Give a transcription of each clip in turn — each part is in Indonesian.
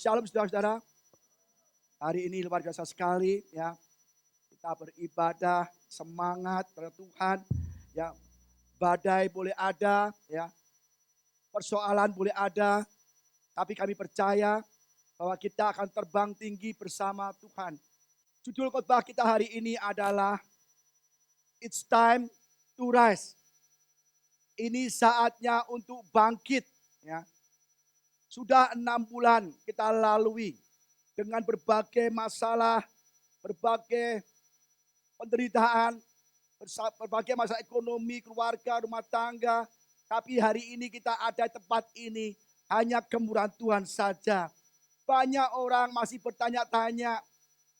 Shalom saudara-saudara. Hari ini luar biasa sekali ya. Kita beribadah, semangat pada Tuhan. Ya, badai boleh ada, ya. Persoalan boleh ada, tapi kami percaya bahwa kita akan terbang tinggi bersama Tuhan. Judul khotbah kita hari ini adalah It's time to rise. Ini saatnya untuk bangkit, ya. Sudah 6 bulan kita lalui dengan berbagai masalah, berbagai penderitaan, berbagai masalah ekonomi, keluarga, rumah tangga. Tapi hari ini kita ada di tempat ini hanya kemurahan Tuhan saja. Banyak orang masih bertanya-tanya,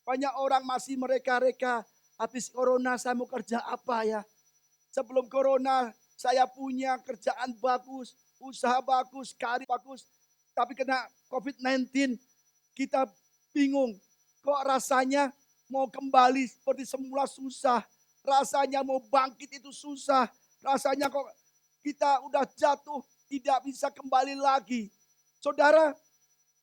banyak orang masih mereka-reka, habis corona saya mau kerja apa ya? Sebelum corona saya punya kerjaan bagus, usaha bagus, karir bagus. Tapi kena COVID-19 kita bingung. Kok rasanya mau kembali seperti semula susah. Rasanya mau bangkit itu susah. Rasanya kok kita udah jatuh tidak bisa kembali lagi. Saudara,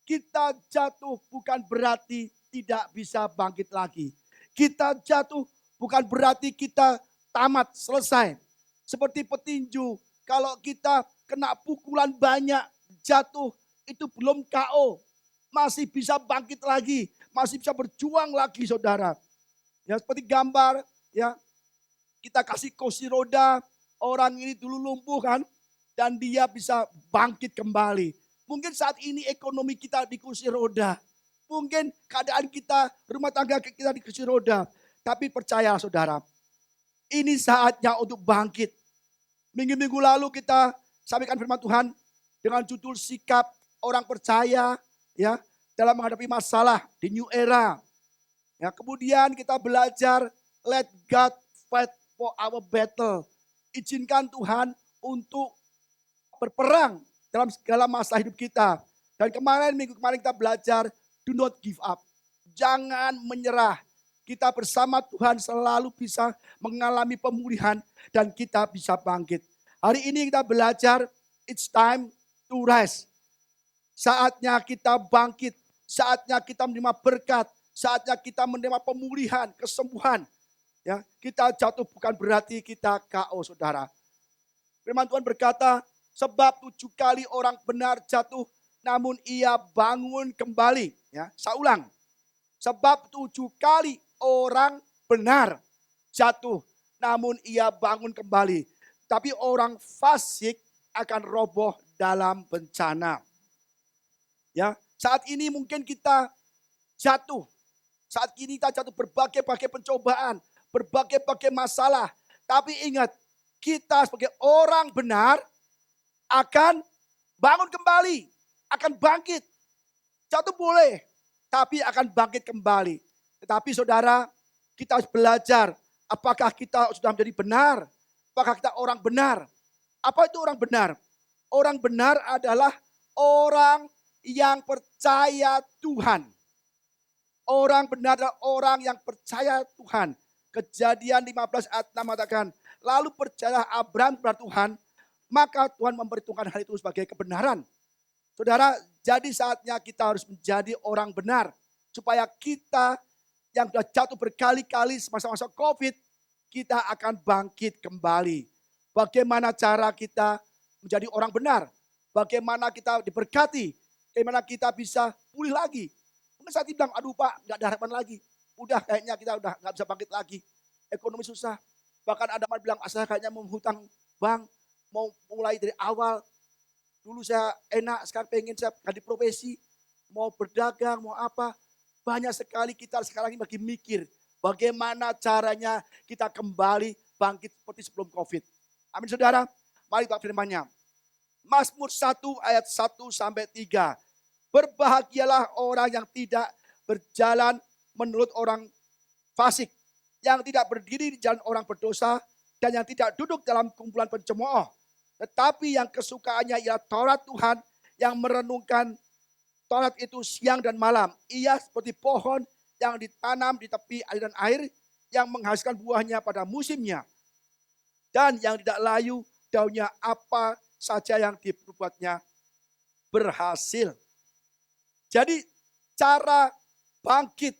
kita jatuh bukan berarti tidak bisa bangkit lagi. Kita jatuh bukan berarti kita tamat, selesai. Seperti petinju, kalau kita kena pukulan banyak, jatuh, itu belum KO. Masih bisa bangkit lagi, masih bisa berjuang lagi saudara. Ya seperti gambar, ya kita kasih kursi roda, orang ini dulu lumpuh kan, dan dia bisa bangkit kembali. Mungkin saat ini ekonomi kita di kursi roda, mungkin keadaan kita, rumah tangga kita di kursi roda. Tapi percaya saudara, ini saatnya untuk bangkit. Minggu-minggu lalu kita sampaikan firman Tuhan dengan judul sikap orang percaya ya dalam menghadapi masalah di new era. Ya, kemudian kita belajar let God fight for our battle. Izinkan Tuhan untuk berperang dalam segala masa hidup kita. Dan minggu kemarin kita belajar do not give up. Jangan menyerah. Kita bersama Tuhan selalu bisa mengalami pemulihan dan kita bisa bangkit. Hari ini kita belajar it's time to rise. Saatnya kita bangkit, saatnya kita menerima berkat, saatnya kita menerima pemulihan, kesembuhan. Ya, kita jatuh bukan berarti kita KO saudara. Firman Tuhan berkata, sebab 7 kali orang benar jatuh, namun ia bangun kembali. Ya, saya ulang. Sebab 7 kali orang benar jatuh, namun ia bangun kembali. Tapi orang fasik akan roboh dalam bencana. Ya, saat ini mungkin kita jatuh. Saat ini kita jatuh berbagai-bagai pencobaan, berbagai-bagai masalah. Tapi ingat, kita sebagai orang benar akan bangun kembali, akan bangkit. Jatuh boleh, tapi akan bangkit kembali. Tetapi saudara, kita harus belajar apakah kita sudah menjadi benar, apakah kita orang benar. Apa itu orang benar? Orang benar adalah orang yang percaya Tuhan. Orang benar adalah orang yang percaya Tuhan. Kejadian 15 ayat 6 mengatakan, lalu percayalah Abraham kepada Tuhan, maka Tuhan memperhitungkan hal itu sebagai kebenaran. Saudara, jadi saatnya kita harus menjadi orang benar. Supaya kita yang sudah jatuh berkali-kali semasa-masa COVID, kita akan bangkit kembali. Bagaimana cara kita menjadi orang benar? Bagaimana kita diberkati? Bagaimana kita bisa pulih lagi? Mungkin saat ini bilang, aduh Pak, gak ada harapan lagi. Udah kayaknya kita udah gak bisa bangkit lagi. Ekonomi susah. Bahkan ada yang bilang, saya kayaknya mau hutang bank, mau mulai dari awal. Dulu saya enak, sekarang pengen saya ganti profesi. Mau berdagang, mau apa. Banyak sekali kita sekarang ini lagi mikir. Bagaimana caranya kita kembali bangkit seperti sebelum COVID. Amin saudara. Mari kita firman-Nya. Mazmur 1 ayat 1 sampai 3. Berbahagialah orang yang tidak berjalan menurut orang fasik, yang tidak berdiri di jalan orang berdosa, dan yang tidak duduk dalam kumpulan pencemooh. Tetapi yang kesukaannya ialah Taurat Tuhan, yang merenungkan Taurat itu siang dan malam. Ia seperti pohon yang ditanam di tepi aliran air, yang menghasilkan buahnya pada musimnya. Dan yang tidak layu daunnya, apa saja yang diperbuatnya berhasil. Jadi cara bangkit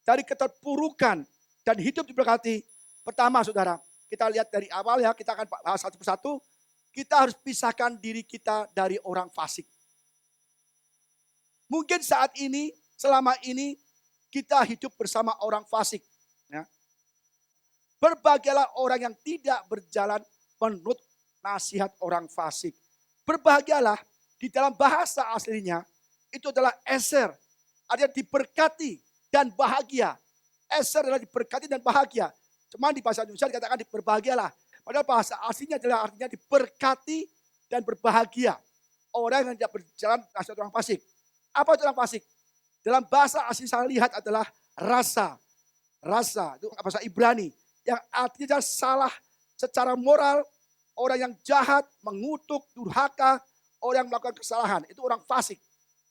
dari keterpurukan dan hidup diberkati. Pertama saudara, kita lihat dari awal ya, kita akan bahas satu persatu. Kita harus pisahkan diri kita dari orang fasik. Mungkin saat ini, selama ini kita hidup bersama orang fasik. Ya. Berbahagialah orang yang tidak berjalan menurut nasihat orang fasik. Berbahagialah di dalam bahasa aslinya itu adalah eser. Artinya diberkati dan bahagia. Eser adalah diberkati dan bahagia. Cuma di bahasa Indonesia dikatakan berbahagialah. Padahal bahasa aslinya adalah artinya diberkati dan berbahagia. Orang yang tidak berjalan nasihat orang fasik. Apa itu orang fasik? Dalam bahasa asli saya lihat adalah rasa. Rasa, itu bahasa Ibrani. Yang artinya salah secara moral, orang yang jahat, mengutuk, durhaka, orang yang melakukan kesalahan. Itu orang fasik.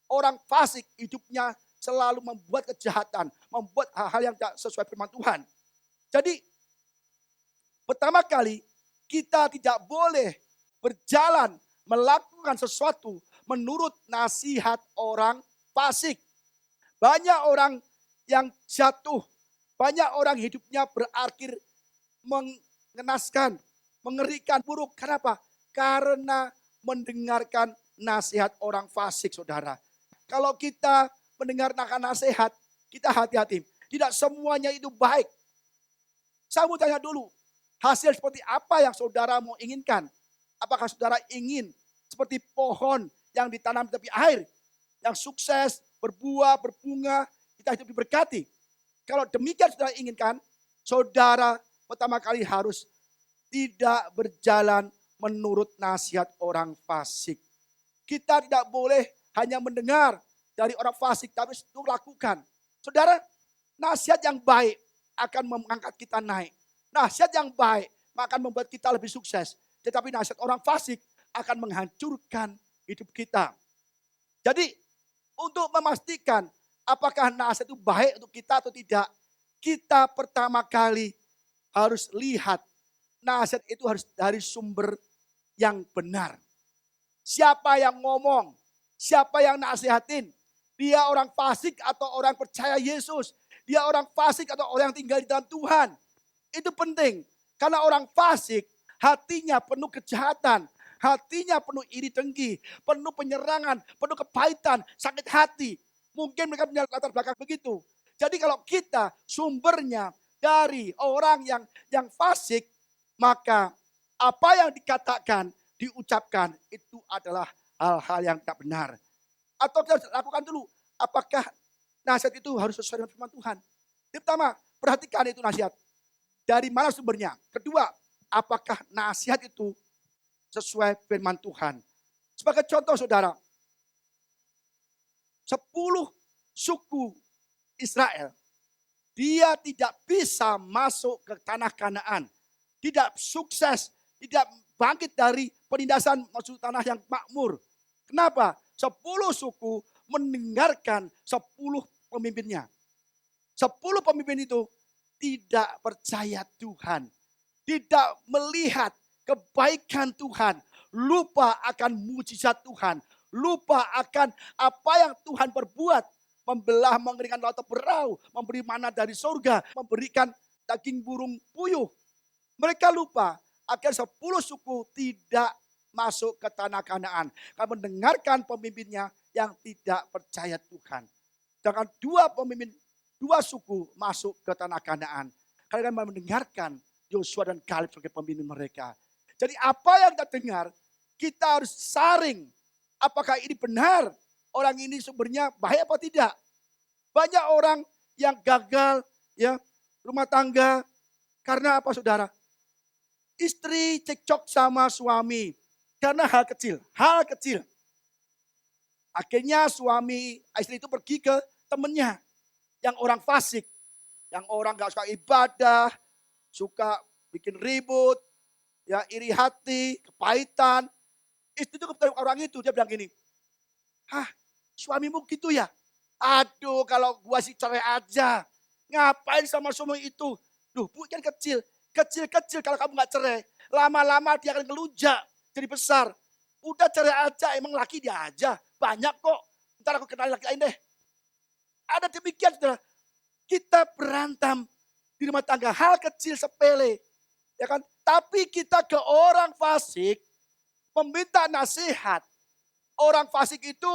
Orang fasik hidupnya selalu membuat kejahatan, membuat hal-hal yang tidak sesuai firman Tuhan. Jadi pertama kali kita tidak boleh berjalan melakukan sesuatu menurut nasihat orang fasik. Banyak orang yang jatuh, banyak orang hidupnya berakhir mengenaskan, mengerikan, buruk. Kenapa? Karena mendengarkan nasihat orang fasik, saudara. Kalau kita mendengarkan nasihat, kita hati-hati. Tidak semuanya itu baik. Saya mau tanya dulu, hasil seperti apa yang saudara mau inginkan? Apakah saudara ingin seperti pohon yang ditanam di tepi air, yang sukses, berbuah, berbunga, kita hidup diberkati? Kalau demikian saudara inginkan, saudara pertama kali harus tidak berjalan menurut nasihat orang fasik. Kita tidak boleh hanya mendengar dari orang fasik, tapi itu lakukan. Saudara, nasihat yang baik akan mengangkat kita naik. Nasihat yang baik akan membuat kita lebih sukses. Tetapi nasihat orang fasik akan menghancurkan hidup kita. Jadi untuk memastikan apakah nasihat itu baik untuk kita atau tidak, kita pertama kali harus lihat nasihat itu harus dari sumber yang benar. Siapa yang ngomong, siapa yang nasihatin, dia orang fasik atau orang percaya Yesus, dia orang fasik atau orang yang tinggal di dalam Tuhan. Itu penting, karena orang fasik hatinya penuh kejahatan, hatinya penuh iri dengki, penuh penyerangan, penuh kepahitan, sakit hati. Mungkin mereka punya latar belakang begitu. Jadi kalau kita sumbernya dari orang yang fasik, maka apa yang dikatakan, diucapkan itu adalah hal-hal yang tak benar. Atau kita lakukan dulu, apakah nasihat itu harus sesuai dengan firman Tuhan. Yang pertama, perhatikan itu nasihat. Dari mana sumbernya? Kedua, apakah nasihat itu sesuai firman Tuhan. Sebagai contoh saudara, 10 suku Israel, dia tidak bisa masuk ke tanah Kanaan. Tidak sukses, tidak bangkit dari penindasan masuk tanah yang makmur. Kenapa? 10 suku mendengarkan 10 pemimpinnya. 10 pemimpin itu tidak percaya Tuhan. Tidak melihat kebaikan Tuhan. Lupa akan mujizat Tuhan. Lupa akan apa yang Tuhan perbuat. Membelah, mengeringkan laut berau. Memberi mana dari surga. Memberikan daging burung puyuh. Mereka lupa agar 10 suku tidak masuk ke tanah Kanaan. Karena mendengarkan pemimpinnya yang tidak percaya Tuhan. Sedangkan 2 suku masuk ke tanah Kanaan. Karena mendengarkan Yosua dan Kaleb sebagai pemimpin mereka. Jadi apa yang kita dengar, kita harus saring. Apakah ini benar? Orang ini sumbernya baik apa tidak? Banyak orang yang gagal ya rumah tangga karena apa saudara? Istri cekcok sama suami karena hal kecil. Akhirnya istri itu pergi ke temennya yang orang fasik, yang orang gak suka ibadah, suka bikin ribut, ya iri hati, kepahitan. Istri itu ketemu orang itu, dia bilang gini, hah suamimu gitu ya? Aduh kalau gua sih cerai aja. Ngapain sama suami itu? Duh bu kan kecil kalau kamu gak cerai. Lama-lama dia akan ngelunjak jadi besar. Udah cerai aja, emang laki dia aja. Banyak kok. ntar aku kenalin laki lain deh. Ada demikian saudara. Kita berantem di rumah tangga, hal kecil sepele. Ya kan? Tapi kita ke orang fasik, meminta nasihat. Orang fasik itu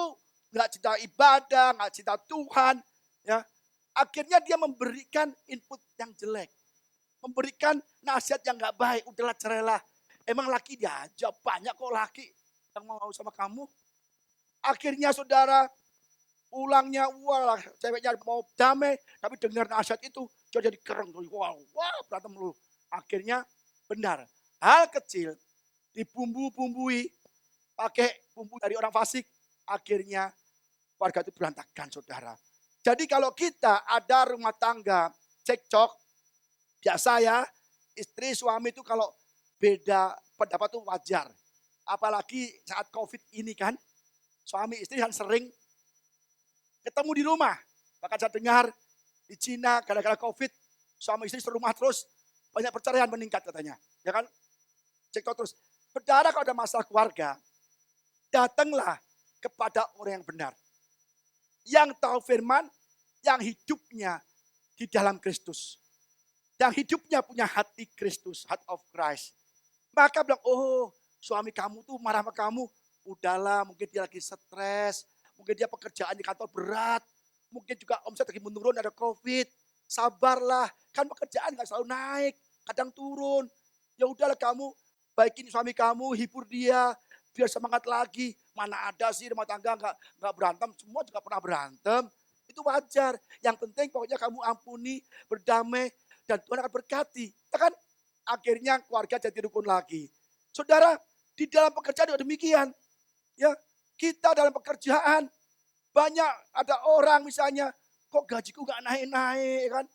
nggak cinta ibadah, nggak cinta Tuhan. Ya. Akhirnya dia memberikan input yang jelek. Memberikan nasihat yang nggak baik. Udahlah cerailah. Emang laki diaja, banyak kok laki yang mau sama kamu. Akhirnya saudara, ulangnya, wah ceweknya mau damai, tapi dengar nasihat itu, dia jadi kereng. Wah, berantem dulu. Akhirnya benar, hal kecil dibumbu-bumbui, pakai bumbu dari orang fasik, akhirnya warga itu berantakan saudara. Jadi kalau kita ada rumah tangga, cekcok, biasa ya, istri suami itu kalau beda pendapat itu wajar. Apalagi saat COVID ini kan, suami istri kan sering ketemu di rumah. Bahkan saya dengar di Cina gara-gara COVID, suami istri serumah terus, banyak perceraian meningkat katanya. Ya kan? Cekcok terus. Saudara kalau ada masalah keluarga, datanglah kepada orang yang benar. Yang tahu firman, yang hidupnya di dalam Kristus. Yang hidupnya punya hati Kristus, heart of Christ. Maka bilang, oh suami kamu tuh marah sama kamu. Udahlah, mungkin dia lagi stres. Mungkin dia pekerjaan di kantor berat. Mungkin juga omset lagi menurun, ada COVID. Sabarlah, kan pekerjaan gak selalu naik. Kadang turun. Ya udahlah kamu baikin suami kamu, hibur dia. Biar semangat lagi. Mana ada sih rumah tangga gak berantem. Semua juga pernah berantem. Itu wajar. Yang penting pokoknya kamu ampuni, berdamai. Dan Tuhan akan berkati. Ya kan? Akhirnya keluarga jadi rukun lagi. Saudara, di dalam pekerjaan juga demikian. Ya, kita dalam pekerjaan banyak ada orang misalnya, kok gajiku gak naik-naik kan?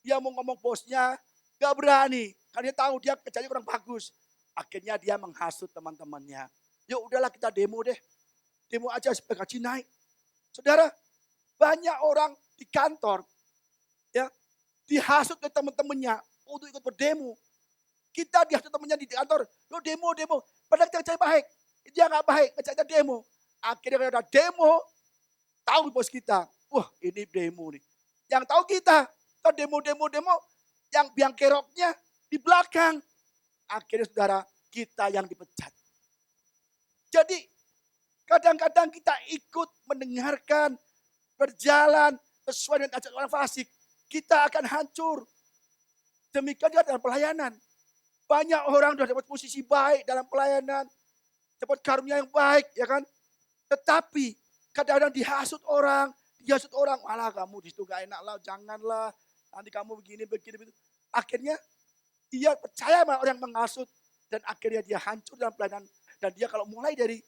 Dia mau ngomong bosnya, gak berani. Karena dia tahu dia kerjanya kurang bagus. Akhirnya dia menghasut teman-temannya. Ya udahlah kita demo deh. Demo aja supaya gaji naik. Saudara, banyak orang di kantor ya dihasut oleh teman-temannya untuk ikut berdemo. Kita dihasut temannya di kantor, lo demo. Padahal kita kerja baik. Dia gak baik, kerjanya demo. Akhirnya kalau ada demo, tahu bos kita, wah ini demo nih. Yang tahu kita demo, yang biang keroknya di belakang. Akhirnya saudara, kita yang dipecat. Jadi kadang-kadang kita ikut mendengarkan, berjalan sesuai dengan ajaran orang fasik. Kita akan hancur. Demikian juga dalam pelayanan. Banyak orang sudah dapat posisi baik dalam pelayanan. Dapat karunia yang baik, ya kan? Tetapi kadang-kadang dihasut orang. Malah kamu di situ gak enak lah, janganlah. Nanti kamu begini. Akhirnya dia percaya sama orang yang menghasut. Dan akhirnya dia hancur dalam pelayanan. Dan dia kalau mulai dari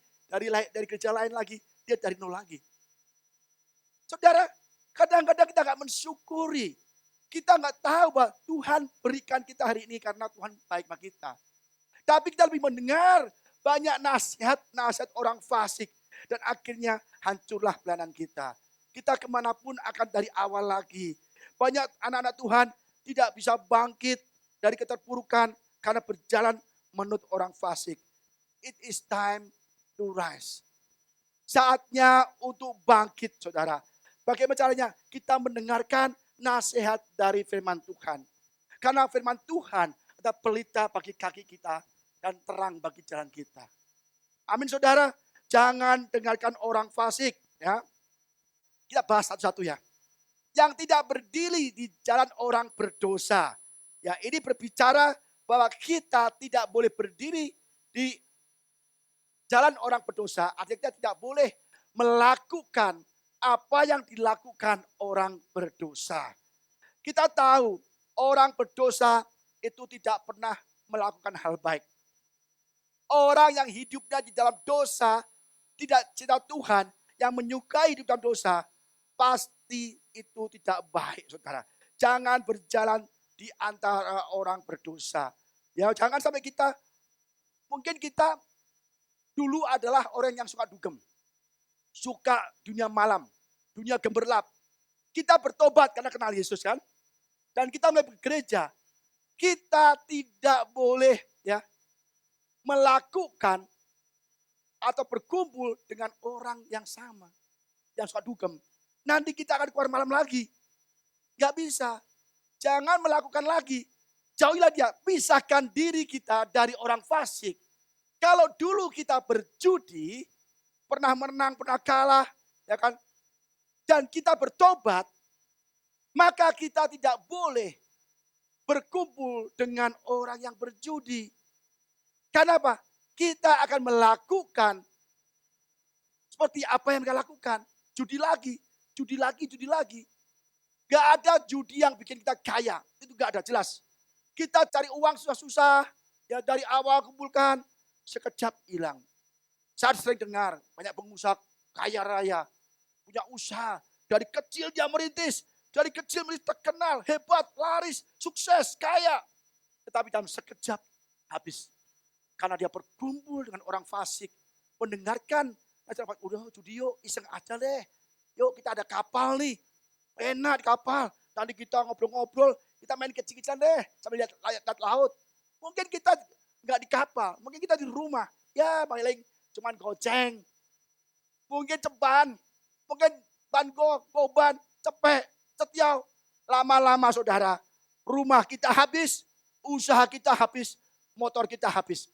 gereja lain lagi, dia dari nol lagi. Saudara, kadang-kadang kita gak mensyukuri. Kita nggak tahu bahwa Tuhan berikan kita hari ini karena Tuhan baik sama kita. Tapi kita lebih mendengar banyak nasihat orang fasik. Dan akhirnya hancurlah pelayanan kita. Kita kemanapun akan dari awal lagi. Banyak anak-anak Tuhan tidak bisa bangkit dari keterpurukan karena berjalan menurut orang fasik. It is time to rise. Saatnya untuk bangkit saudara. Bagaimana caranya? Kita mendengarkan nasihat dari firman Tuhan. Karena firman Tuhan adalah pelita bagi kaki kita dan terang bagi jalan kita. Amin saudara. Jangan dengarkan orang fasik. Ya. Kita bahas satu-satu ya. Yang tidak berdiri di jalan orang berdosa. Ya, ini berbicara bahwa kita tidak boleh berdiri di jalan orang berdosa. Artinya kita tidak boleh melakukan apa yang dilakukan orang berdosa. Kita tahu orang berdosa itu tidak pernah melakukan hal baik. Orang yang hidupnya di dalam dosa, tidak cinta Tuhan, yang menyukai hidup dalam dosa, pasti itu tidak baik saudara. Jangan berjalan di antara orang berdosa. Ya, jangan sampai mungkin kita dulu adalah orang yang suka dugem. Suka dunia malam, dunia gemerlap. Kita bertobat karena kenal Yesus kan. Dan kita mulai bergereja. Kita tidak boleh ya melakukan atau berkumpul dengan orang yang sama. yang suka dugem. Nanti kita akan keluar malam lagi. Gak bisa. Jangan melakukan lagi. Jauhilah dia. Pisahkan diri kita dari orang fasik. Kalau dulu kita berjudi, pernah menang, pernah kalah, ya kan? Dan kita bertobat, maka kita tidak boleh berkumpul dengan orang yang berjudi. Karena apa? Kita akan melakukan seperti apa yang mereka lakukan. Judi lagi, judi lagi, judi lagi. Gak ada judi yang bikin kita kaya. Itu gak ada, jelas. Kita cari uang susah-susah. Ya dari awal kumpulkan, sekejap hilang. Saya sering dengar banyak pengusaha kaya raya. Punya usaha. Dari kecil dia merintis. Dari kecil merintis terkenal, hebat, laris, sukses, kaya. Tetapi dalam sekejap habis. Karena dia berkumpul dengan orang fasik. Mendengarkan. Udah judi yuk, iseng aja deh. Yuk kita ada kapal nih. Enak di kapal. Nanti kita ngobrol-ngobrol. Kita main kecil-kecilan deh. Sambil lihat laut. Mungkin kita nggak di kapal. Mungkin kita di rumah. Ya paling cuman goceng. Mungkin ceban. Mungkin goban, cepek, cetiau. Lama-lama saudara. Rumah kita habis. Usaha kita habis. Motor kita habis.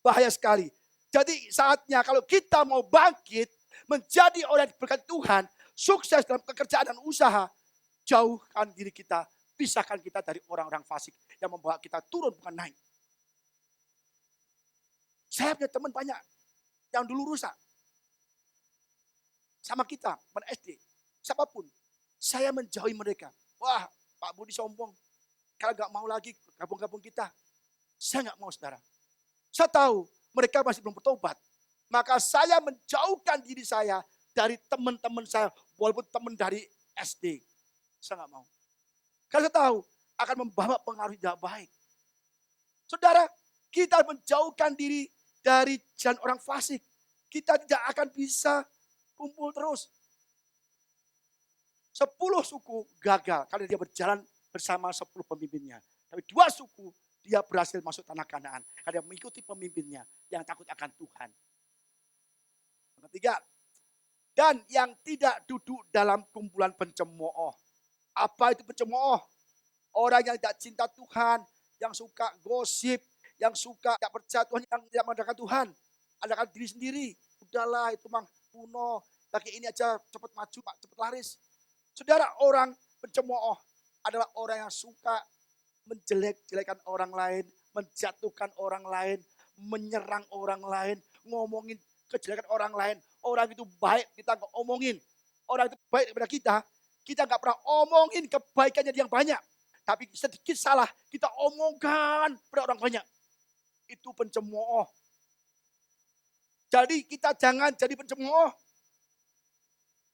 Bahaya sekali. Jadi saatnya kalau kita mau bangkit, menjadi orang yang berkat Tuhan, sukses dalam pekerjaan dan usaha, jauhkan diri kita, pisahkan kita dari orang-orang fasik yang membawa kita turun bukan naik. Saya punya teman banyak yang dulu rusak. Sama kita, teman SD, siapapun. Saya menjauhi mereka. Wah, Pak Budi sombong. Kalau nggak mau lagi gabung-gabung kita, saya nggak mau saudara. Saya tahu mereka masih belum bertobat. Maka saya menjauhkan diri saya dari teman-teman saya. Walaupun teman dari SD. Saya nggak mau. Karena saya tahu akan membawa pengaruh tidak baik. Saudara, kita menjauhkan diri dari jalan orang fasik. Kita tidak akan bisa kumpul terus. 10 suku gagal karena dia berjalan bersama 10 pemimpinnya. Tapi 2 suku dia berhasil masuk tanah Kanaan. Karena dia mengikuti pemimpinnya yang takut akan Tuhan. Yang ketiga, dan yang tidak duduk dalam kumpulan pencemooh. Apa itu pencemooh? Orang yang tidak cinta Tuhan, yang suka gosip, yang suka tidak percaya Tuhan, yang tidak mengandalkan Tuhan. Andalkan diri sendiri. Udahlah itu mah kuno. Pakai ini aja cepat maju, cepat laris. Saudara, orang pencemooh adalah orang yang suka menjelek-jelekan orang lain, menjatuhkan orang lain, menyerang orang lain, ngomongin kejelekan orang lain. Orang itu baik, kita nggak omongin. Orang itu baik kepada kita nggak pernah omongin kebaikannya yang banyak. Tapi sedikit salah, kita omongkan pada orang banyak. Itu pencemooh. Jadi kita jangan jadi pencemooh.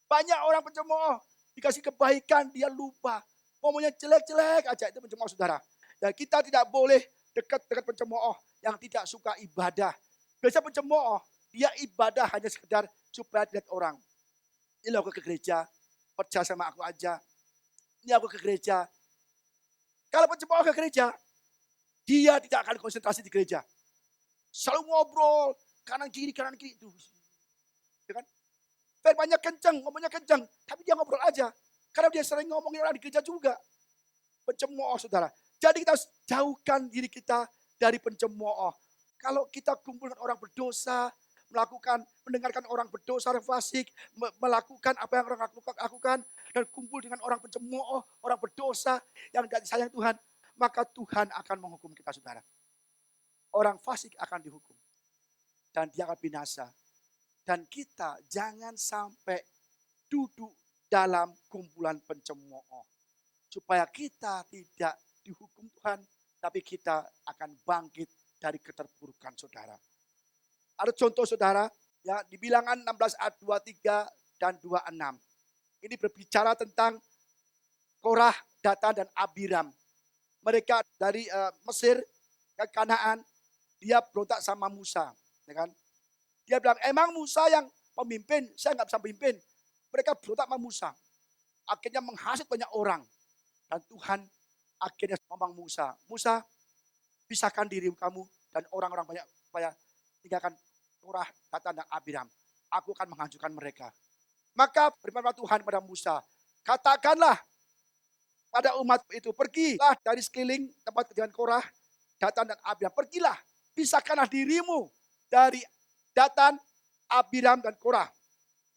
Banyak orang pencemooh, dikasih kebaikan, dia lupa. Ngomongnya jelek-jelek aja, itu pencemooh saudara. Dan kita tidak boleh dekat-dekat pencemooh yang tidak suka ibadah. Biasa pencemooh, dia ibadah hanya sekedar supaya dilihat orang. Ini aku ke gereja, percaya sama aku aja. Ini aku ke gereja. Kalau pencemooh ke gereja, dia tidak akan konsentrasi di gereja. Selalu ngobrol, kanan kiri itu. Ya kan? Firmannya kencang, ngomongnya kencang, tapi dia ngobrol aja. Karena dia sering ngomongin orang di gereja juga. Pencemooh saudara. Jadi kita harus jauhkan diri kita dari pencemooh. Kalau kita kumpul dengan orang berdosa, mendengarkan orang berdosa, orang fasik, melakukan apa yang orang lakukan, dan kumpul dengan orang pencemooh, orang berdosa yang tidak disayang Tuhan, maka Tuhan akan menghukum kita saudara. Orang fasik akan dihukum. Dan dia akan binasa. Dan kita jangan sampai duduk dalam kumpulan pencemooh. Supaya kita tidak dihukum Tuhan, tapi kita akan bangkit dari keterpurukan saudara. Ada contoh saudara, ya di Bilangan 16 ayat 23 dan 26. Ini berbicara tentang Korah, Datan dan Abiram. Mereka dari Mesir ke Kanaan, dia berontak sama Musa, ya kan? Dia bilang, emang Musa yang pemimpin, saya nggak bisa memimpin. Mereka berontak sama Musa. Akhirnya menghasut banyak orang. Dan Tuhan akhirnya ngomong Musa, Musa pisahkan diri kamu dan orang-orang banyak supaya tinggalkan Korah, Datan dan Abiram. Aku akan menghancurkan mereka. Maka berfirman Tuhan kepada Musa, katakanlah pada umat itu, pergilah dari sekeliling tempat kediaman Korah, Datan dan Abiram. Pergilah, pisahkanlah dirimu dari Datan, Abiram dan Korah.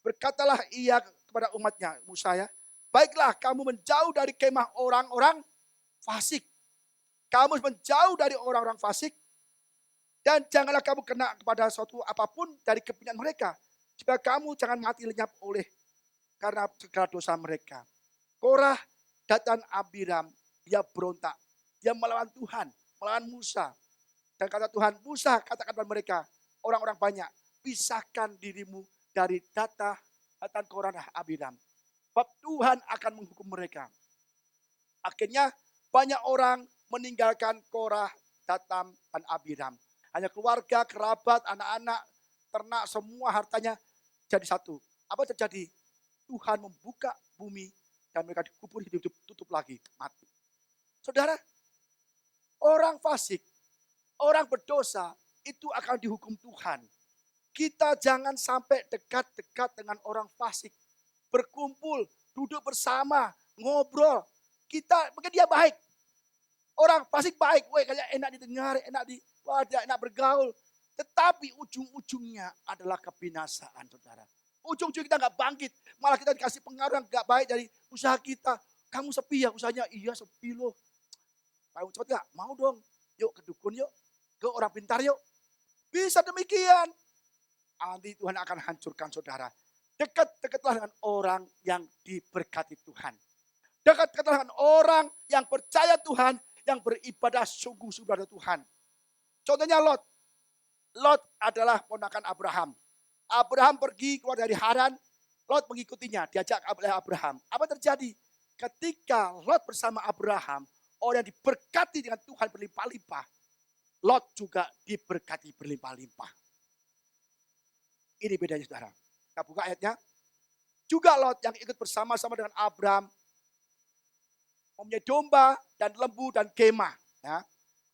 Berkatalah ia kepada umatnya, Musa ya, baiklah kamu menjauh dari kemah orang-orang fasik. Kamu menjauh dari orang-orang fasik, dan janganlah kamu kena kepada suatu apapun dari kepunyaan mereka, supaya kamu jangan mati lenyap oleh karena segala dosa mereka. Korah, Datan, Abiram, dia berontak. Dia melawan Tuhan, melawan Musa. Dan kata Tuhan, Musa katakan kepada mereka, orang-orang banyak, pisahkan dirimu dari Datan, Korah, dan Abiram. Sebab Tuhan akan menghukum mereka. Akhirnya banyak orang meninggalkan Korah, Datan, dan Abiram. Hanya keluarga, kerabat, anak-anak, ternak, semua hartanya jadi satu. Apa terjadi? Tuhan membuka bumi dan mereka dikubur hidup, tutup lagi, mati. Saudara, orang fasik, orang berdosa itu akan dihukum Tuhan. Kita jangan sampai dekat-dekat dengan orang fasik. Berkumpul, duduk bersama, ngobrol. Kita, mungkin dia baik. Orang fasik baik, kayak enak didengar, enak enak bergaul. Tetapi ujung-ujungnya adalah kebinasaan, saudara. Ujung-ujung kita nggak bangkit, malah kita dikasih pengaruh yang nggak baik dari usaha kita. Kamu sepi ya usahanya? Iya sepi loh. Mau cepet nggak? Mau dong. Yuk ke dukun yuk, ke orang pintar yuk. Bisa demikian. Nanti Tuhan akan hancurkan saudara. Dekat-dekatlah dengan orang yang diberkati Tuhan. Dekat-dekatlah dengan orang yang percaya Tuhan, yang beribadah sungguh-sungguh pada Tuhan. Contohnya Lot. Lot adalah ponakan Abraham. Abraham pergi keluar dari Haran, Lot mengikutinya, diajak oleh Abraham. Apa terjadi? Ketika Lot bersama Abraham, orang yang diberkati dengan Tuhan berlimpah-limpah, Lot juga diberkati berlimpah-limpah. Ini bedanya saudara. Kita buka ayatnya. Juga Lot yang ikut bersama-sama dengan Abraham, mempunyai domba dan lembu dan kemah. Ya.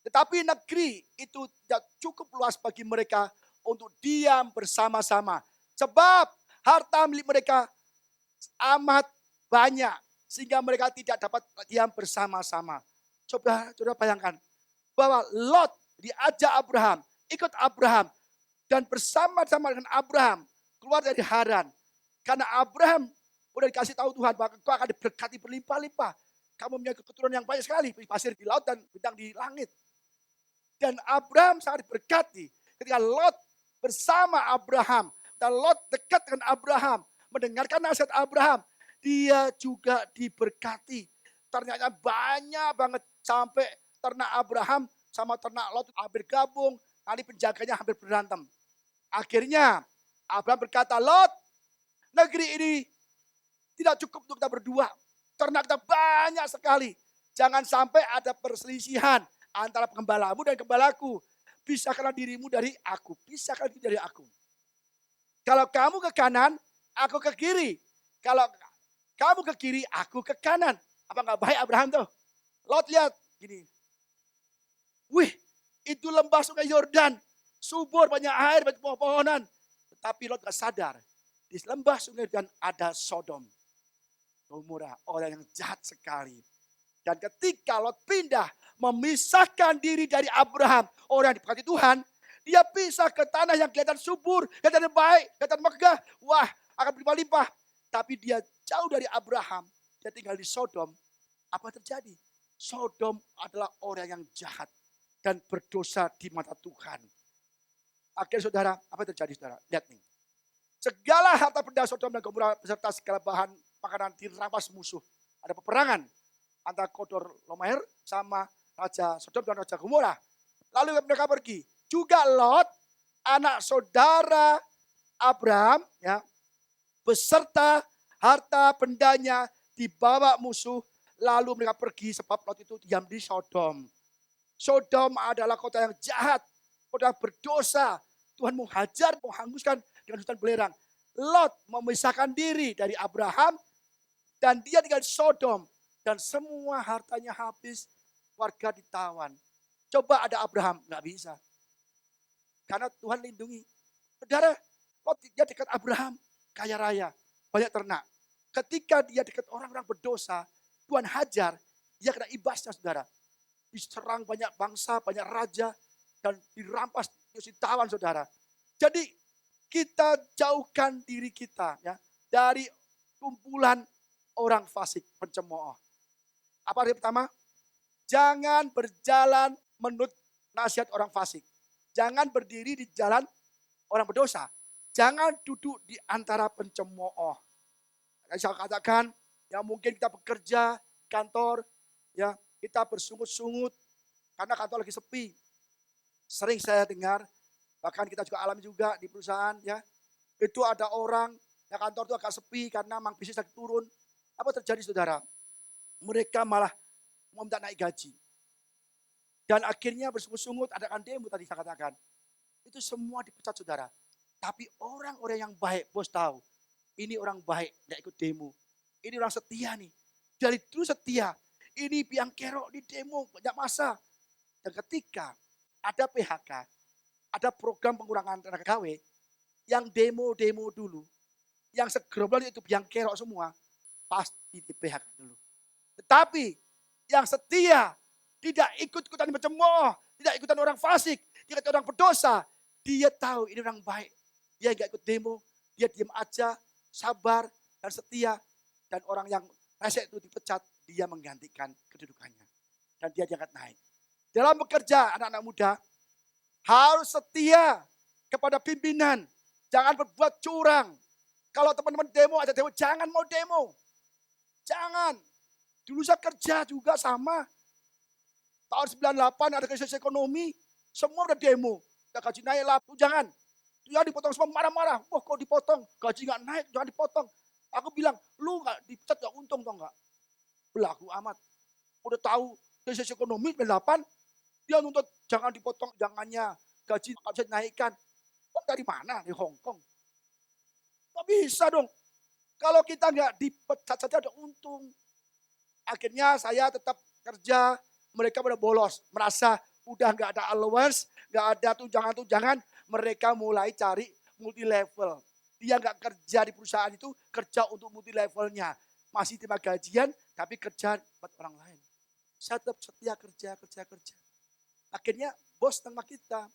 Tetapi negeri itu tidak cukup luas bagi mereka untuk diam bersama-sama. Sebab harta milik mereka amat banyak. Sehingga mereka tidak dapat diam bersama-sama. Coba bayangkan. Bahwa Lot diajak Abraham. Ikut Abraham. Dan bersama-sama dengan Abraham. Keluar dari Haran. Karena Abraham udah dikasih tahu Tuhan bahwa kau akan diberkati berlimpah-limpah. Kamu punya keturunan yang banyak sekali. Pasir di laut dan bintang di langit. Dan Abraham sangat diberkati. Ketika Lot bersama Abraham. Dan Lot dekat dengan Abraham. Mendengarkan nasihat Abraham. Dia juga diberkati. Ternyata banyak banget. Sampai ternak Abraham sama ternak Lot hampir gabung. Nanti penjaganya hampir berantem. Akhirnya Abraham berkata, Lot, negeri ini tidak cukup untuk kita berdua. Ternak kita banyak sekali. Jangan sampai ada perselisihan antara pengembalamu dan gembalaku. Pisahkanlah dirimu dari aku. Pisahkanlah diri dari aku. Kalau kamu ke kanan, aku ke kiri. Kalau kamu ke kiri, aku ke kanan. Apa nggak baik Abraham tuh? Lot lihat gini. Wih, itu lembah sungai Yordan. Subur, banyak air, banyak pohon-pohonan. Tetapi Lot gak sadar. Di lembah sungai Yordan ada Sodom. Gomora, orang yang jahat sekali. Dan ketika Lot pindah, memisahkan diri dari Abraham, orang yang diberkati Tuhan, dia pisah ke tanah yang kelihatan subur, kelihatan baik, kelihatan megah. Wah, akan berlimpah-limpah. Tapi dia jauh dari Abraham, dia tinggal di Sodom. Apa terjadi? Sodom adalah orang yang jahat dan berdosa di mata Tuhan. Akhirnya saudara, apa yang terjadi saudara? Lihat nih. Segala harta benda Sodom dan Gomora beserta segala bahan makanan dirampas musuh. Ada peperangan antara Kodor Lomer sama Raja Sodom dan Raja Gomora. Lalu mereka pergi. Juga Lot, anak saudara Abraham, ya, beserta harta bendanya dibawa musuh. Lalu mereka pergi sebab Lot itu diam di Sodom. Sodom adalah kota yang jahat, kota berdosa. Tuhan menghajar, menghanguskan dengan hutan belerang. Lot memisahkan diri dari Abraham dan dia tinggal di Sodom. Dan semua hartanya habis, warga ditawan. Coba ada Abraham, nggak bisa. Karena Tuhan lindungi. Saudara, Lot dia dekat Abraham, kaya raya. banyak ternak. Ketika dia dekat orang-orang berdosa, Tuhan hajar, dia kena ibasnya saudara. Diserang banyak bangsa, banyak raja, dan dirampas, ditawan saudara. Jadi kita jauhkan diri kita ya dari kumpulan orang fasik, pencemooh. Apa yang pertama? Jangan berjalan menurut nasihat orang fasik. Jangan berdiri di jalan orang berdosa. Jangan duduk di antara pencemooh. Saya katakan, ya mungkin kita bekerja di kantor, ya kita bersungut-sungut karena kantor lagi sepi. Sering saya dengar, bahkan kita juga alami juga di perusahaan, ya itu ada orang, ya kantor itu agak sepi karena memang bisnis lagi turun. Apa terjadi saudara? Mereka malah mau minta naik gaji. Dan akhirnya bersungut-sungut, adakan demo tadi saya katakan. Itu semua dipecat saudara. Tapi orang-orang yang baik, bos tahu. Ini orang baik, tidak ikut demo. Ini orang setia nih. Dari dulu setia. Ini biang kerok di demo, banyak masa. Dan ketika ada PHK, ada program pengurangan tenaga gawe, yang demo-demo dulu, yang segerombolan itu biang kerok semua, pasti di PHK dulu. Tetapi yang setia, tidak ikut-ikutan pencemooh, tidak ikutan orang fasik, tidak ikutan orang berdosa, dia tahu ini orang baik. Dia enggak ikut demo, dia diam aja, sabar dan setia. Dan orang yang resek itu dipecat, dia menggantikan kedudukannya. Dan dia diangkat naik. Dalam bekerja anak-anak muda, harus setia kepada pimpinan. Jangan berbuat curang. Kalau teman-teman demo, ada demo, jangan mau demo. Jangan. Dulu saya kerja juga sama. Tahun 98 ada krisis ekonomi, semua udah demo. Udah gaji naik lah, jangan. Jangan dipotong semua, marah-marah. Wah kok dipotong, gaji gak naik, jangan dipotong. Aku bilang, lu gak dipecat gak untung tau gak? Belagu amat. Udah tahu krisis ekonomi 98, dia nuntut jangan dipotong, jangannya. Gaji gak bisa dinaikkan. Kok dari mana? Di Hong Kong. Gak bisa dong. Kalau kita gak dipecat saja ada untung. Akhirnya saya tetap kerja, mereka pada bolos. Merasa udah gak ada allowance, gak ada tunjangan-tunjangan. Mereka mulai cari multi level. Dia nggak kerja di perusahaan itu, kerja untuk multi levelnya. Masih terima gajian, tapi kerja buat orang lain. Saya tetap setia kerja. Akhirnya bos sama kita,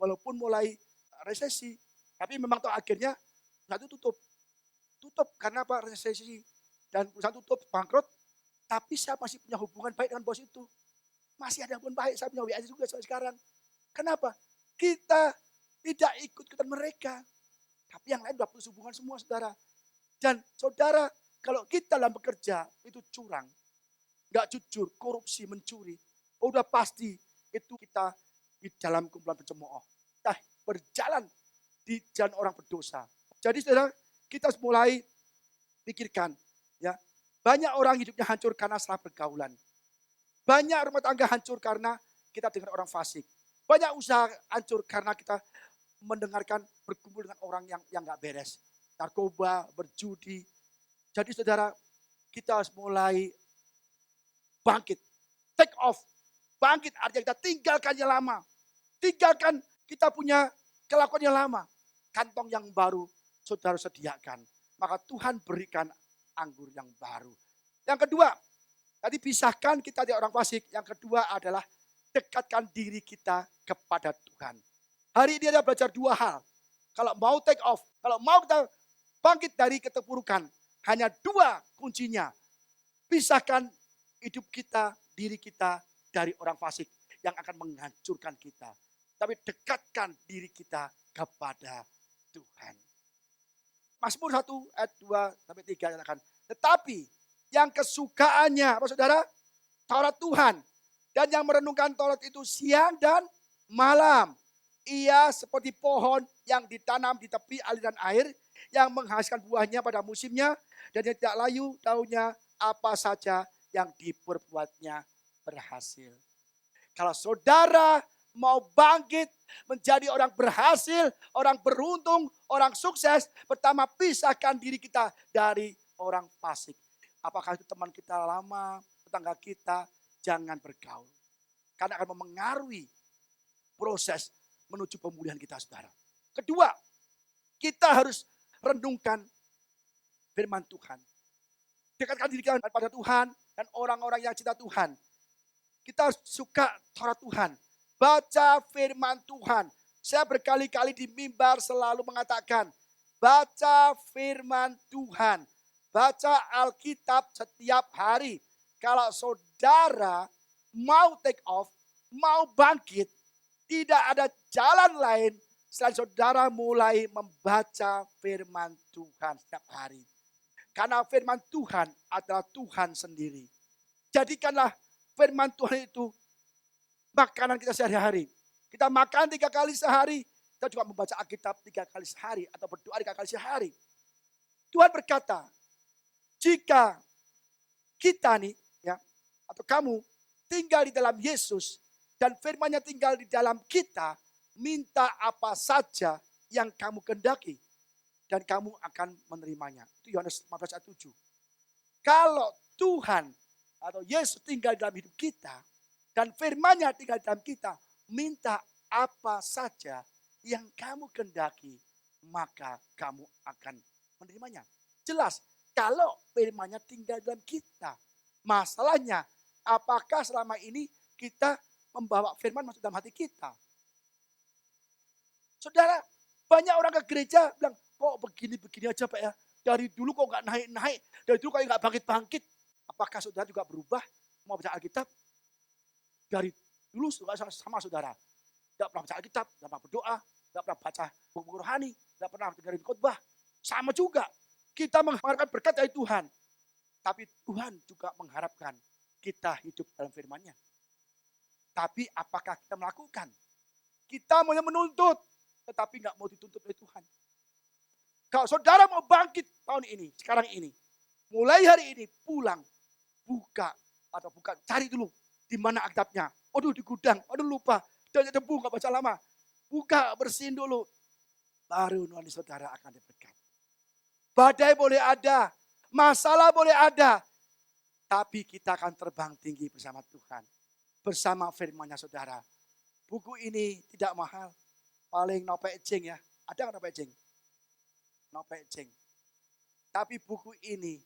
walaupun mulai resesi, tapi memang akhirnya satu tutup. Tutup karena apa? Resesi. Dan perusahaan tutup, bangkrut. Tapi saya masih punya hubungan baik dengan bos itu. Masih ada hubungan baik, saya punya WA juga sampai sekarang. Kenapa? Kita tidak ikut-ikutan mereka. Tapi yang lain sudah putus hubungan semua saudara. Dan saudara, kalau kita dalam bekerja itu curang, nggak jujur, korupsi, mencuri, udah pasti itu kita di dalam kumpulan pencemooh. Kita berjalan di jalan orang berdosa. Jadi saudara, kita harus mulai pikirkan, ya banyak orang hidupnya hancur karena salah pergaulan. Banyak rumah tangga hancur karena kita dengan orang fasik. Banyak usaha hancur karena kita mendengarkan berkumpul dengan orang yang nggak beres, narkoba, berjudi. Jadi saudara, kita harus mulai bangkit, take off, bangkit artinya kita tinggalkan yang lama, tinggalkan kita punya kelakuan yang lama, kantong yang baru saudara sediakan, maka Tuhan berikan anggur yang baru. Yang kedua, tadi pisahkan kita dari orang fasik. Yang kedua adalah dekatkan diri kita kepada Tuhan. Hari ini ada belajar dua hal. Kalau mau take off, kalau mau kita bangkit dari keterpurukan, hanya dua kuncinya. Pisahkan hidup kita, diri kita dari orang fasik yang akan menghancurkan kita. Tapi dekatkan diri kita kepada Tuhan. Mazmur 1 ayat 2-3 katakan, tetapi yang kesukaannya, apa saudara? Taurat Tuhan. Dan yang merenungkan Taurat itu siang dan malam. Ia seperti pohon yang ditanam di tepi aliran air, yang menghasilkan buahnya pada musimnya, dan yang tidak layu daunnya, apa saja yang diperbuatnya berhasil. Kalau saudara mau bangkit menjadi orang berhasil, orang beruntung, orang sukses, pertama pisahkan diri kita dari orang fasik. Apakah itu teman kita lama, tetangga kita, jangan bergaul. Karena akan memengaruhi proses menuju pemulihan kita saudara. Kedua, kita harus renungkan firman Tuhan. Dekatkan diri kita pada Tuhan dan orang-orang yang cinta Tuhan. Kita suka Taurat Tuhan. Baca firman Tuhan. Saya berkali-kali di mimbar selalu mengatakan, baca firman Tuhan. Baca Alkitab setiap hari. Kalau saudara mau take off, mau bangkit, tidak ada jalan lain selain saudara mulai membaca firman Tuhan setiap hari. Karena firman Tuhan adalah Tuhan sendiri. Jadikanlah firman Tuhan itu makanan kita sehari-hari. Kita makan 3 kali sehari, kita juga membaca Alkitab 3 kali sehari atau berdoa 3 kali sehari. Tuhan berkata, jika kita nih ya atau kamu tinggal di dalam Yesus dan firman-Nya tinggal di dalam kita, minta apa saja yang kamu kehendaki dan kamu akan menerimanya. Itu Yohanes 15 ayat 7. Kalau Tuhan atau Yesus tinggal di dalam hidup kita dan firman-Nya tinggal di dalam kita, minta apa saja yang kamu kehendaki, maka kamu akan menerimanya. Jelas, kalau firman-Nya tinggal dalam kita. Masalahnya, apakah selama ini kita membawa firman masuk dalam hati kita? Saudara, banyak orang ke gereja bilang, kok begini-begini aja Pak ya. Dari dulu kok gak naik-naik, dari dulu kok gak bangkit-bangkit. Apakah saudara juga berubah, mau baca Alkitab? Dari dulu sama saudara. Tidak pernah baca Alkitab, tidak pernah berdoa, tidak pernah baca buku rohani, tidak pernah dengerin khotbah. Sama juga. Kita mengharapkan berkat dari Tuhan. Tapi Tuhan juga mengharapkan kita hidup dalam firman-Nya. Tapi apakah kita melakukan? Kita mau menuntut, tetapi nggak mau dituntut oleh Tuhan. Kalau saudara mau bangkit tahun ini, sekarang ini, mulai hari ini pulang, buka, cari dulu di mana Alkitabnya. Aduh di gudang, aduh lupa, jangan debu nggak baca lama. Buka, bersihin dulu, baru nuansa saudara akan diberkati. Badai boleh ada, masalah boleh ada, tapi kita akan terbang tinggi bersama Tuhan. Bersama firman-Nya saudara. Buku ini tidak mahal, paling no pecing ya. Ada nggak no pecing? No pecing. Tapi buku ini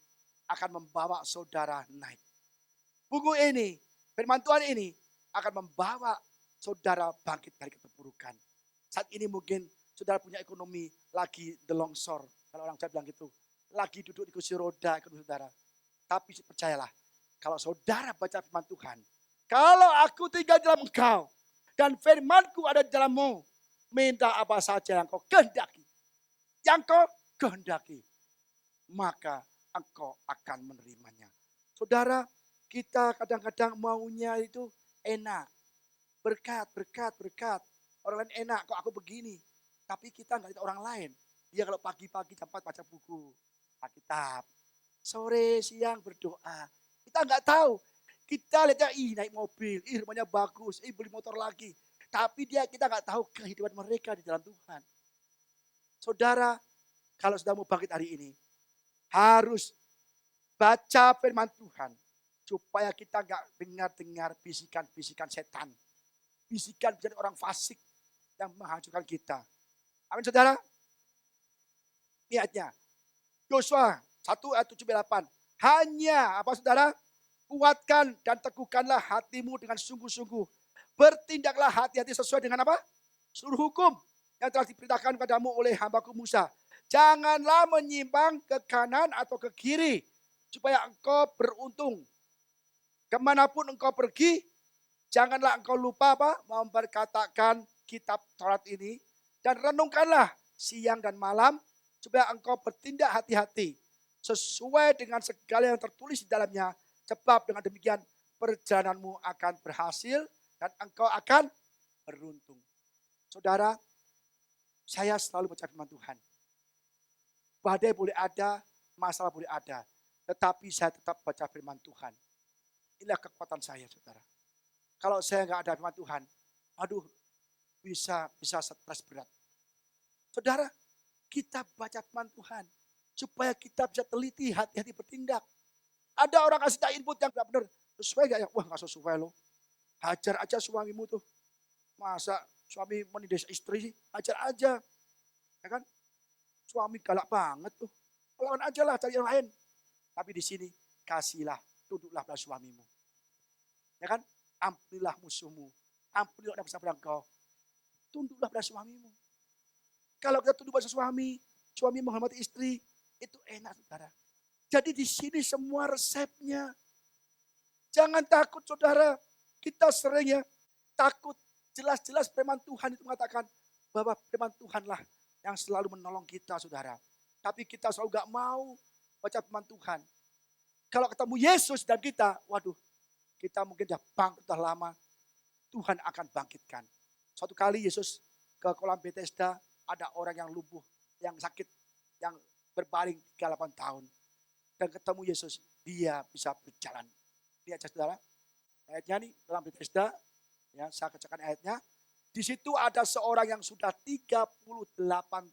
akan membawa saudara naik. Buku ini, firman Tuhan ini akan membawa saudara bangkit dari keterpurukan. Saat ini mungkin saudara punya ekonomi lagi the longsor. Kalau orang Jawa bilang gitu, lagi duduk di kursi roda ekonomi saudara. Tapi percayalah, kalau saudara baca firman Tuhan, kalau aku tinggal dalam engkau, dan firmanku ada di dalammu, minta apa saja yang kau kehendaki. Yang kau kehendaki, maka engkau akan menerimanya. Saudara, kita kadang-kadang maunya itu enak. Berkat. Orang lain enak, kok aku begini. Tapi kita nggak lihat orang lain. Dia kalau pagi-pagi cepat baca buku Alkitab. Sore, siang berdoa. Kita nggak tahu. Kita lihatnya, naik mobil, rumahnya bagus, beli motor lagi. Tapi kita nggak tahu kehidupan mereka di dalam Tuhan. Saudara, kalau sudah mau bangkit hari ini, harus baca firman Tuhan. Supaya kita nggak dengar bisikan-bisikan setan. Bisikan orang fasik yang menghancurkan kita. Amin saudara. Lihatnya. Yosua 1 ayat 7-8. Hanya apa saudara? Kuatkan dan teguhkanlah hatimu dengan sungguh-sungguh. Bertindaklah hati-hati sesuai dengan apa? Seluruh hukum yang telah diperintahkan padamu oleh hambaku Musa. Janganlah menyimpang ke kanan atau ke kiri. Supaya engkau beruntung. Kemanapun engkau pergi, janganlah engkau lupa apa? Memperkatakan kitab Taurat ini. Dan renungkanlah siang dan malam. Supaya engkau bertindak hati-hati. Sesuai dengan segala yang tertulis di dalamnya. Sebab dengan demikian perjalananmu akan berhasil dan engkau akan beruntung. Saudara, saya selalu baca firman Tuhan. Badai boleh ada, masalah boleh ada. Tetapi saya tetap baca firman Tuhan. Inilah kekuatan saya, saudara. Kalau saya nggak ada firman Tuhan, aduh, bisa stres berat. Saudara, kita baca firman Tuhan. Supaya kita bisa teliti, hati-hati bertindak. Ada orang kasih tak input yang gak benar. Sesuai gak ya? Wah gak sesuai loh. Hajar aja suamimu tuh. Masa suami menindas istri sih? Hajar aja. Ya kan? Suami galak banget tuh. lawan aja lah, cari yang lain. Tapi di sini, kasihlah, tunduklah pada suamimu. Ya kan? Ampunilah musuhmu. Ampunilah orang bersama engkau. Tunduklah pada suamimu. Kalau kita tunduk pada suami menghormati istri, itu enak, saudara. Jadi di sini semua resepnya. Jangan takut, saudara. Kita sering ya takut. Jelas-jelas firman Tuhan itu mengatakan bahwa firman Tuhanlah yang selalu menolong kita, saudara. Tapi kita selalu gak mau baca firman Tuhan. Kalau ketemu Yesus dan kita, waduh, kita mungkin sudah bangkrut, sudah lama. Tuhan akan bangkitkan. Suatu kali Yesus ke kolam Bethesda, ada orang yang lumpuh, yang sakit, yang berbaring 38 tahun. Dan ketemu Yesus, dia bisa berjalan. Lihat saudara, ayatnya nih dalam Bethesda, ya, saya kecekkan ayatnya. Di situ ada seorang yang sudah 38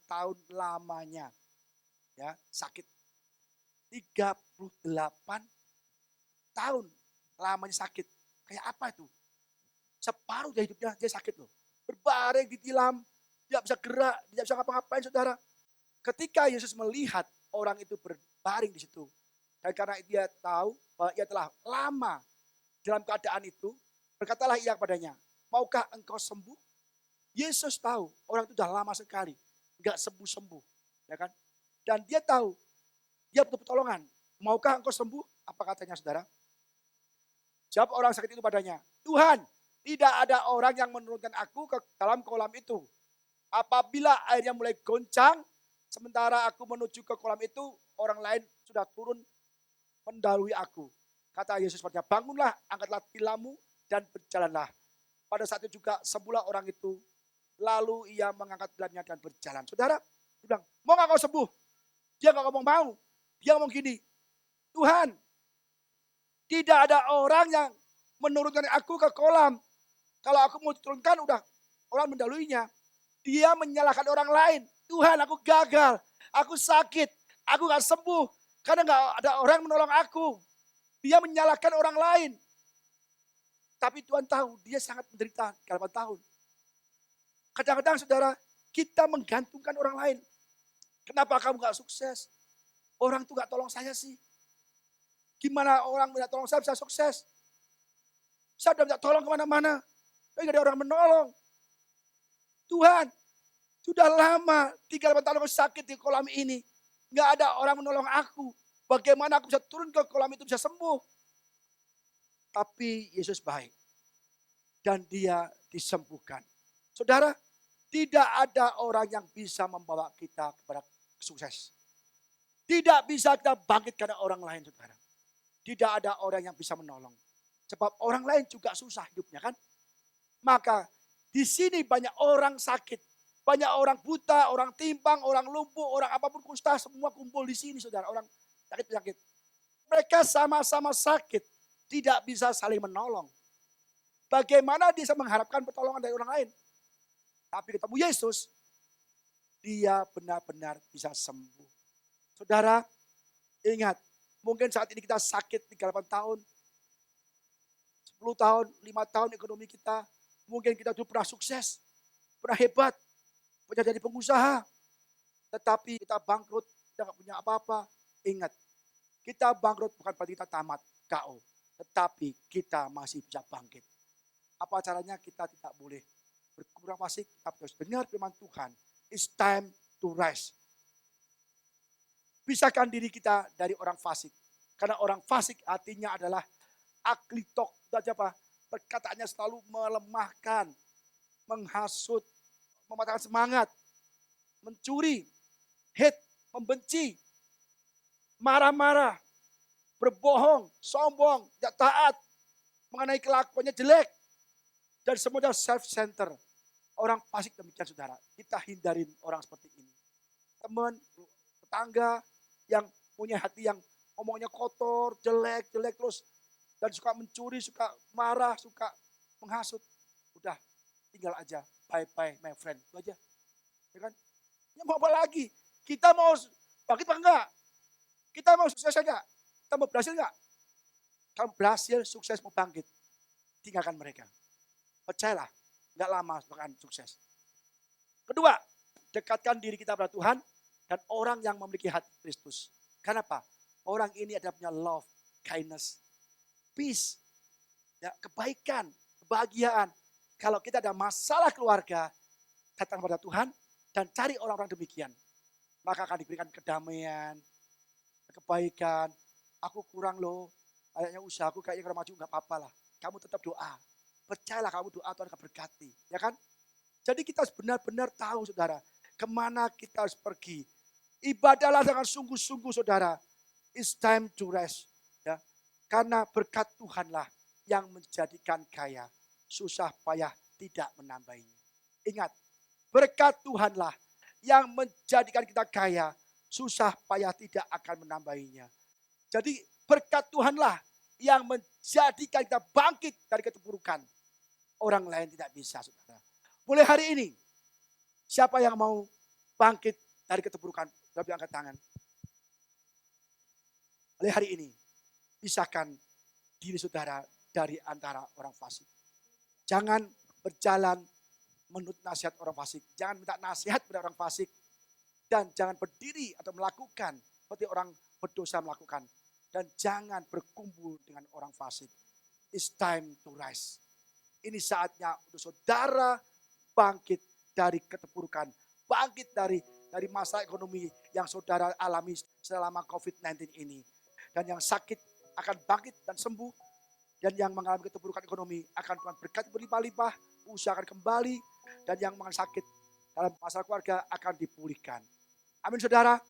tahun lamanya, ya, sakit. 38 tahun lamanya sakit. Kayak apa itu? Separuh dari hidupnya dia sakit loh. Berbaring ditilam, tidak bisa gerak, tidak bisa ngapa-ngapain, saudara. Ketika Yesus melihat orang itu berbaring di situ, dan karena dia tahu bahwa ia telah lama dalam keadaan itu, berkatalah ia kepadanya, maukah engkau sembuh? Yesus tahu orang itu sudah lama sekali, nggak sembuh-sembuh, ya kan? Dan dia tahu, dia butuh pertolongan. Maukah engkau sembuh? Apa katanya, saudara? Jawab orang sakit itu padanya, Tuhan, tidak ada orang yang menurunkan aku ke dalam kolam itu. Apabila airnya mulai goncang, sementara aku menuju ke kolam itu, orang lain sudah turun mendahului aku. Kata Yesus padanya, bangunlah, angkatlah tilammu dan berjalanlah. Pada saat itu juga semula orang itu, lalu ia mengangkat tilamnya dan berjalan. Saudara, dia bilang, mau gak kau sembuh? Dia gak ngomong mau. Dia ngomong gini, Tuhan, tidak ada orang yang menurunkan aku ke kolam. Kalau aku mau diturunkan, udah orang mendaluinya. Dia menyalahkan orang lain. Tuhan, aku gagal. Aku sakit. Aku gak sembuh. Karena gak ada orang yang menolong aku. Dia menyalahkan orang lain. Tapi Tuhan tahu, dia sangat menderita 8 tahun. Kadang-kadang saudara, kita menggantungkan orang lain. Kenapa kamu gak sukses? Orang tuh gak tolong saya sih. Gimana orang minta tolong saya bisa sukses? Saya udah minta tolong kemana-mana. Tapi gak ada orang menolong. Tuhan, sudah lama 38 tahun aku sakit di kolam ini. Gak ada orang menolong aku. Bagaimana aku bisa turun ke kolam itu bisa sembuh? Tapi Yesus baik. Dan dia disembuhkan. Saudara, tidak ada orang yang bisa membawa kita kepada sukses. Tidak bisa kita bangkit karena orang lain, saudara. Tidak ada orang yang bisa menolong. Sebab orang lain juga susah hidupnya kan. Maka di sini banyak orang sakit. Banyak orang buta, orang timpang, orang lumpuh, orang apapun kusta. Semua kumpul di sini, saudara. Orang sakit penyakit. Mereka sama-sama sakit. Tidak bisa saling menolong. Bagaimana dia bisa mengharapkan pertolongan dari orang lain? Tapi ketemu Yesus, dia benar-benar bisa sembuh. Saudara, ingat, mungkin saat ini kita sakit 38 tahun, 10 tahun, 5 tahun ekonomi kita, mungkin kita dulu pernah sukses, pernah hebat, pernah jadi pengusaha, tetapi kita bangkrut, kita gak punya apa-apa. Ingat, kita bangkrut bukan berarti kita tamat, KO, tetapi kita masih bisa bangkit. Apa caranya? Kita tidak boleh berkurang fasik, tapi harus dengar firman Tuhan. It's time to rise. Pisahkan diri kita dari orang fasik. Karena orang fasik artinya adalah aklitok. Itu aja apa? Perkataannya selalu melemahkan, menghasut, mematahkan semangat, mencuri, hate, membenci, marah-marah, berbohong, sombong, tidak taat, mengenai kelakuannya jelek, dan semuanya self-center. Orang fasik demikian, saudara. Kita hindarin orang seperti ini. Teman, tetangga yang punya hati yang ngomongnya kotor, jelek terus. Dan suka mencuri, suka marah, suka menghasut. Udah, tinggal aja. Bye-bye my friend. Itu aja. Ya kan? Ya mau apa lagi? Kita mau bangkit apa enggak? Kita mau sukses enggak? Kita mau berhasil enggak? Kalau berhasil, sukses, mau bangkit, tinggalkan mereka. Percayalah, enggak lama bahkan sukses. Kedua, dekatkan diri kita pada Tuhan. dan orang yang memiliki hati Kristus. Kenapa? Orang ini ada punya love, kindness, peace, ya, kebaikan, kebahagiaan. Kalau kita ada masalah keluarga, datang pada Tuhan dan cari orang-orang demikian. Maka akan diberikan kedamaian, kebaikan. Aku kurang loh, kayaknya usahaku kayaknya kurang maju, nggak apa-apa lah. Kamu tetap doa. Percayalah kamu doa, Tuhan akan berkati. Ya kan? Jadi kita harus benar-benar tahu saudara, kemana kita harus pergi. Ibadahlah dengan sungguh-sungguh saudara. It's time to rest. Ya. Karena berkat Tuhanlah yang menjadikan kaya. Susah payah tidak menambahinya. Ingat, berkat Tuhanlah yang menjadikan kita kaya. Susah payah tidak akan menambahinya. Jadi berkat Tuhanlah yang menjadikan kita bangkit dari keterpurukan. Orang lain tidak bisa saudara. Mulai hari ini, siapa yang mau bangkit dari keterpurukan? Tapi angkat tangan. Mulai hari ini, pisahkan diri saudara dari antara orang fasik. Jangan berjalan menurut nasihat orang fasik. Jangan minta nasihat pada orang fasik. Dan jangan berdiri atau melakukan seperti orang berdosa melakukan. Dan jangan berkumpul dengan orang fasik. It's time to rise. Ini saatnya untuk saudara bangkit dari keterpurukan. Bangkit dari masalah ekonomi yang saudara alami selama COVID-19 ini. Dan yang sakit akan bangkit dan sembuh. Dan yang mengalami keterpurukan ekonomi akan Tuhan berkati berlimpah-limpah. Usaha akan kembali. Dan yang mengalami sakit dalam masalah keluarga akan dipulihkan. Amin saudara.